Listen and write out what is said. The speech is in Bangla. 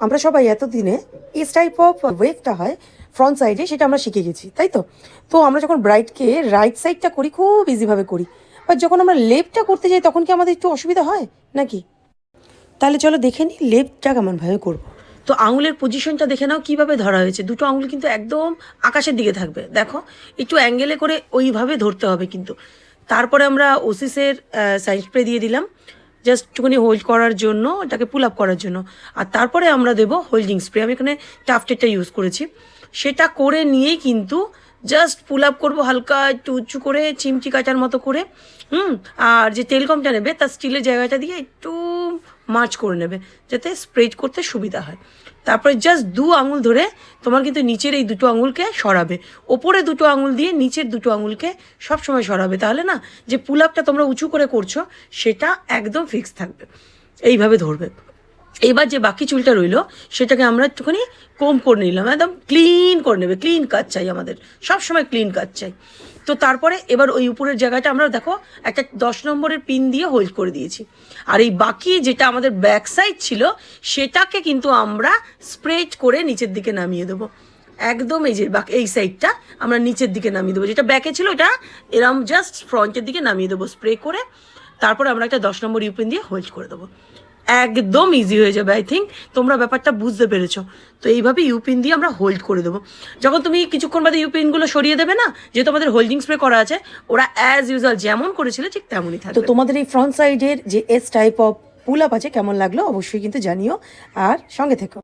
আমরা সবাই এতদিনে এস টাইপ অফ ওয়েভটা হয় ফ্রন্ট সাইডে, সেটা আমরা শিখে গেছি, তাই তো? তো আমরা যখন ব্রাইটকে রাইট সাইডটা করি খুব ইজিভাবে করি, বাট যখন আমরা লেফটটা করতে যাই তখন কি আমাদের একটু অসুবিধা হয় নাকি? তাহলে চলো দেখে নিই লেফটটা কেমনভাবে করবো। তো আঙুলের পজিশনটা দেখে নাও কীভাবে ধরা হয়েছে। দুটো আঙুল কিন্তু একদম আকাশের দিকে থাকবে, দেখো একটু অ্যাঙ্গেলে করে ওইভাবে ধরতে হবে কিন্তু। তারপরে আমরা ওসিসের সাইড স্প্রে দিয়ে দিলাম জাস্ট একটুখানি হোল্ড করার জন্য, এটাকে পুল আপ করার জন্য। আর তারপরে আমরা দেবো হোল্ডিং স্প্রে, আমি এখানে টাফটেটটা ইউজ করেছি। সেটা করে নিয়েই কিন্তু জাস্ট পুল আপ করবো হালকা একটু উঁচু করে, চিমটি কাটার মতো করে। আর যে টেলকমটা নেবে তার স্টিলের জায়গাটা দিয়ে একটু মার্চ করে নেবে যাতে স্প্রেড করতে সুবিধা হয়। তারপরে জাস্ট দু আঙুল ধরে তোমার কিন্তু নিচের এই দুটো আঙুলকে সরাবে, ওপরে দুটো আঙুল দিয়ে নিচের দুটো আঙুলকে সবসময় সরাবে। তাহলে না যে পুল আপটা তোমরা উঁচু করে করছো সেটা একদম ফিক্স থাকবে। এইভাবে ধরবে। এবার যে বাকি চুলটা রইলো সেটাকে আমরা একটুখানি কোম করে নিলাম, একদম ক্লিন করে নেবে। ক্লিন কাজ চাই আমাদের, সবসময় ক্লিন কাজ চাই। তো তারপরে এবার ওই উপরের জায়গাটা আমরা দেখো একটা 10 নম্বরের পিন দিয়ে হোল্ড করে দিয়েছি। আর এই বাকি যেটা আমাদের ব্যাক সাইড ছিল সেটাকে কিন্তু আমরা স্প্রেড করে নিচের দিকে নামিয়ে দেবো। একদম এই যে এই সাইডটা আমরা নিচের দিকে নামিয়ে দেবো, যেটা ব্যাকে ছিল ওটা এরম জাস্ট ফ্রন্টের দিকে নামিয়ে দেবো স্প্রে করে। তারপরে আমরা একটা 10 নম্বর ইউপিন দিয়ে হোল্ড করে দেবো। একদম ইজি হয়ে যাবে। আই থিঙ্ক তোমরা ব্যাপারটা বুঝতে পেরেছো। তো এইভাবে ইউপিন দিয়ে আমরা হোল্ড করে দেবো। যখন তুমি কিছুক্ষণ বাদে ইউপিনগুলো সরিয়ে দেবে না, যেহেতু আমাদের হোল্ডিং স্প্রে করা আছে, ওরা অ্যাজ ইউজুয়াল যেমন করেছিল ঠিক তেমনই থাকবে। তো তোমাদের এই ফ্রন্ট সাইডের যে S type of pull up আছে কেমন লাগলো অবশ্যই কিন্তু জানিও, আর সঙ্গে থেকো।